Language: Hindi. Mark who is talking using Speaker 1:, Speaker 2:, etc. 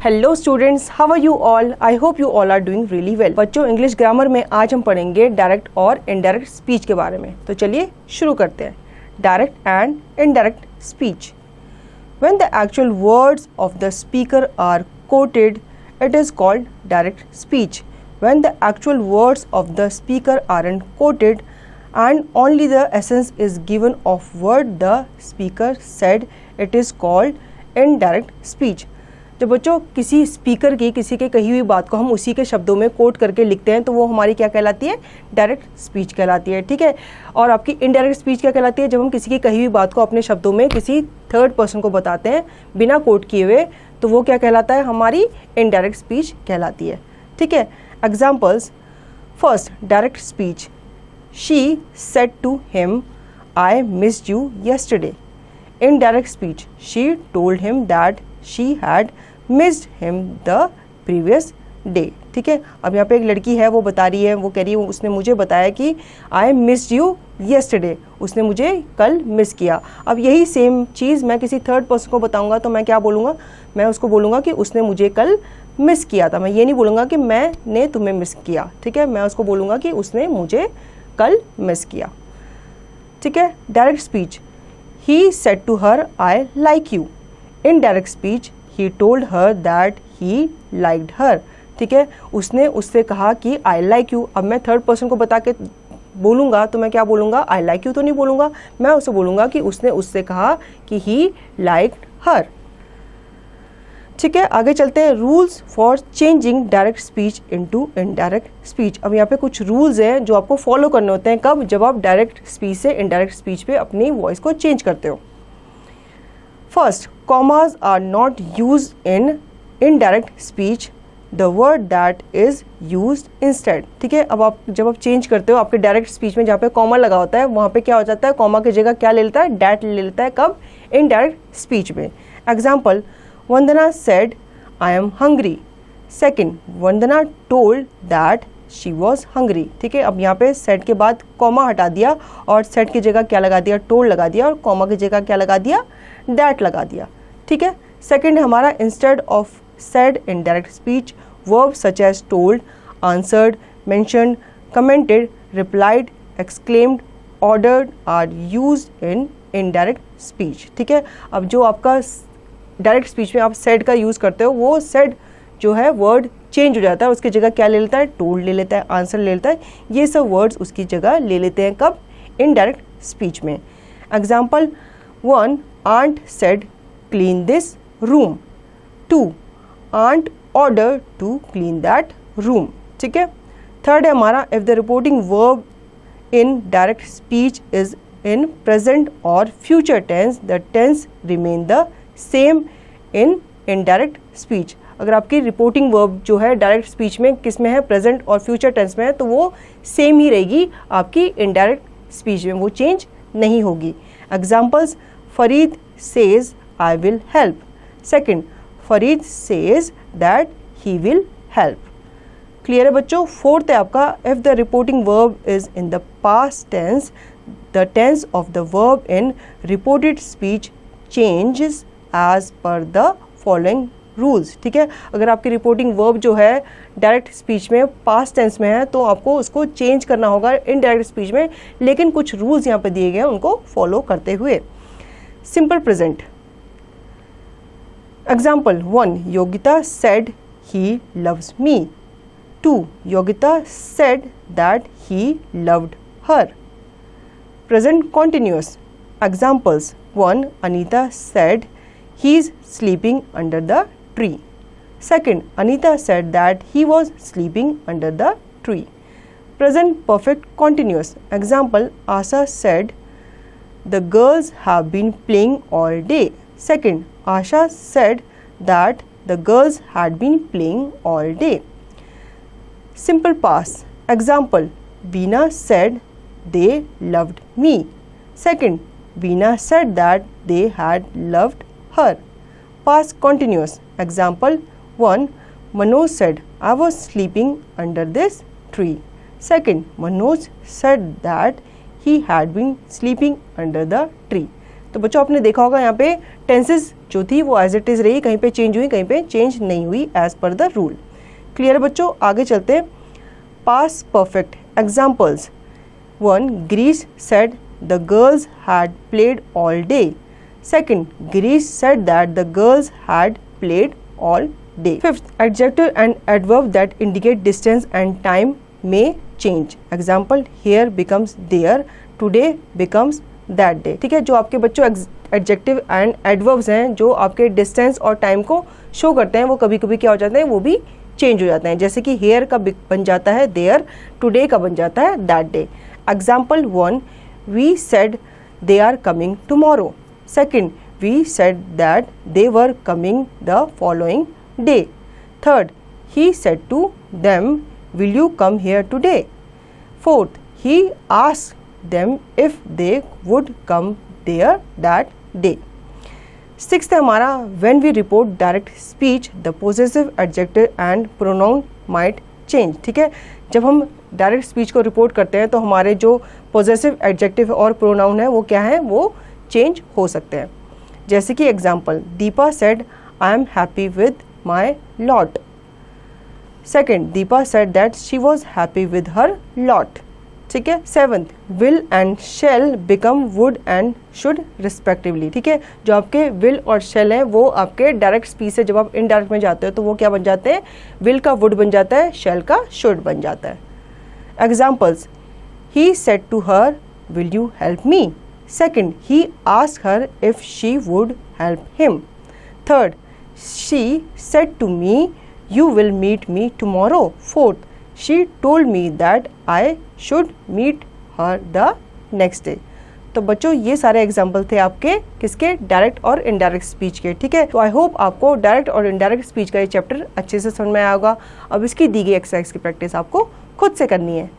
Speaker 1: Hello students, how are you all? I hope you all are doing really well. बच्चों, इंग्लिश ग्रामर में आज हम पढ़ेंगे डायरेक्ट और इनडायरेक्ट स्पीच के बारे में। तो चलिए शुरू करते हैं। Direct and indirect speech. When the actual words of the speaker are quoted, it is called direct speech. When the actual words of the speaker aren't quoted and only the essence is given of what the speaker said, it is called indirect speech. जब बच्चों किसी स्पीकर की किसी के कही हुई बात को हम उसी के शब्दों में कोट करके लिखते हैं तो वो हमारी क्या कहलाती है? डायरेक्ट स्पीच कहलाती है। ठीक है। और आपकी इनडायरेक्ट स्पीच क्या कहलाती है? जब हम किसी की कही हुई बात को अपने शब्दों में किसी थर्ड पर्सन को बताते हैं बिना कोट किए हुए, तो वो क्या कहलाता है? हमारी इनडायरेक्ट स्पीच कहलाती है। ठीक है। Examples. First, direct speech. She said to him, I missed you yesterday. Indirect speech. She told him that she had missed him the previous day. ठीक है। अब यहाँ पे एक लड़की है, वो बता रही है, वो कह रही है उसने मुझे बताया कि आई मिस्ड यू येस्टरडे, उसने मुझे कल मिस किया। अब यही सेम चीज़ मैं किसी थर्ड पर्सन को बताऊंगा तो मैं क्या बोलूँगा? मैं उसको बोलूँगा कि उसने मुझे कल मिस किया था। मैं ये नहीं बोलूँगा कि मैंने तुम्हें मिस किया। ठीक है। मैं उसको बोलूँगा कि उसने मुझे कल मिस किया। ठीक है। Direct speech. He said to her, I like you. In direct speech, he told her that he liked her. ठीक है। उसने उससे कहा कि आई लाइक यू। अब मैं थर्ड पर्सन को बता के बोलूँगा तो मैं क्या बोलूँगा? आई लाइक यू तो नहीं बोलूँगा, मैं उसे बोलूँगा कि उसने उससे कहा कि ही लाइक्ड हर। ठीक है। आगे चलते हैं। Rules for changing direct speech into indirect speech. अब यहाँ पे कुछ रूल्स हैं जो आपको फॉलो करने होते हैं। कब? जब आप डायरेक्ट स्पीच से इनडायरेक्ट स्पीच पे अपनी वॉइस को चेंज करते हो। First, commas are not use in indirect speech, the word that is used instead. ठीक है। अब आप जब आप चेंज करते हो आपके डायरेक्ट स्पीच में जहाँ पे कॉमा लगा होता है वहाँ पे क्या हो जाता है? कॉमा की जगह क्या ले लेता है? डैट ले लेता है। कब? इनडायरेक्ट स्पीच में। Example, Vandana said, I am hungry. Second, Vandana told that she was hungry. ठीक है। अब यहाँ पे said के बाद कॉमा हटा दिया और said की जगह क्या लगा दिया? told लगा दिया और कॉमा की जगह क्या लगा दिया? that लगा दिया। ठीक है। सेकंड हमारा instead of said in direct speech, verbs such as told, answered, mentioned, commented, replied, exclaimed, ordered are used in indirect speech. ठीक है। अब जो आपका डायरेक्ट स्पीच में आप सेड का यूज़ करते हो, वो सेड जो है वर्ड चेंज हो जाता है, उसकी जगह क्या ले लेता है? टोल्ड ले लेता है, आंसर ले लेता है। ये सब वर्ड्स उसकी जगह ले लेते हैं। कब? इनडायरेक्ट स्पीच में। Example, 1, aunt said clean this room. 2, aunt order to clean that room. ठीक है। थर्ड है हमारा, if the reporting verb in direct speech is in present और future tense, the tense remain the same in indirect speech. अगर आपकी रिपोर्टिंग वर्ब जो है डायरेक्ट स्पीच में किस में है? प्रेजेंट और फ्यूचर टेंस में है, तो वो सेम ही रहेगी आपकी इनडायरेक्ट स्पीच में, वो चेंज नहीं होगी। Examples, Farid says I will help. Second, Farid says that he will help. Clear है बच्चों? फोर्थ है आपका, if the reporting verb is in the past tense, the tense of the verb in reported speech changes as per the following rules. ठीक है। अगर आपकी रिपोर्टिंग वर्ब जो है डायरेक्ट स्पीच में पास्ट टेंस में है तो आपको उसको चेंज करना होगा इनडायरेक्ट स्पीच में, लेकिन कुछ रूल्स यहाँ पे दिए गए हैं उनको फॉलो करते हुए। Simple present. Example, 1, Yogita said he loves me. 2, Yogita said that he loved her. Present continuous. Examples, 1, Anita said he's sleeping under the tree. Second, Anita said that he was sleeping under the tree. Present perfect continuous. Example, Asha said the girls have been playing all day. Second, Asha said that the girls had been playing all day. Simple past. Example, Veena said they loved me. Second, Veena said that they had loved her. Past continuous. Example, 1, Manoj said, I was sleeping under this tree. Second, Manoj said that he had been sleeping under the tree. तो बच्चों आपने देखा होगा यहाँ पे टेंसेस जो थी वो एज इट इज़ रही, कहीं पे चेंज हुई, कहीं पे चेंज नहीं हुई as per the rule. Clear है बच्चों? आगे चलते हैं। पास perfect examples. 1. Greece said the girls had played all day. 2. Greece said that the girls had played all day. 5th, adjective and adverb that indicate distance and time may change. Example, here becomes there, today becomes that day. ठीक है, जो आपके बच्चों एडजेक्टिव एंड एडवर्ब्स हैं जो आपके डिस्टेंस और टाइम को शो करते हैं, वो कभी कभी क्या हो जाते हैं, वो भी चेंज हो जाते हैं। जैसे कि हेयर का बन जाता है देयर, टुडे का बन जाता है that day. Example 1, we said they are coming tomorrow. 2, we said that they were coming the following day. 3, he said to them, will you come here today? 4th, he asked them if they would come there that day. 6th है हमारा, when we report direct speech the possessive adjective and pronoun might change। ठीक है, जब हम डायरेक्ट स्पीच को रिपोर्ट करते हैं तो हमारे जो पोजेसिव एडजेक्टिव और प्रोनाउन है वो क्या है, वो चेंज हो सकते हैं। जैसे कि example, Deepa said I am happy with my lot. 2, Deepa said that she was happy with her lot. ठीक है। 7th, will and shall become would and should respectively. ठीक है, जो आपके विल और शेल है वो आपके डायरेक्ट स्पीच से जब आप इनडायरेक्ट में जाते हो तो वो क्या बन जाते हैं, विल का वुड बन जाता है, शेल का शुड बन जाता है। Examples, he said to her will you help me. 2, he asked her if she would help him. 3rd, she said to me you will meet me tomorrow. 4th, she told me that I should meet her the next day. तो बच्चों ये सारे एग्जाम्पल थे आपके किसके, डायरेक्ट और इनडायरेक्ट स्पीच के। ठीक है, तो आई होप आपको डायरेक्ट और इनडायरेक्ट स्पीच का ये चैप्टर अच्छे से समझ में आया होगा। अब इसकी दी गई एक्सरसाइज की प्रैक्टिस आपको खुद से करनी है।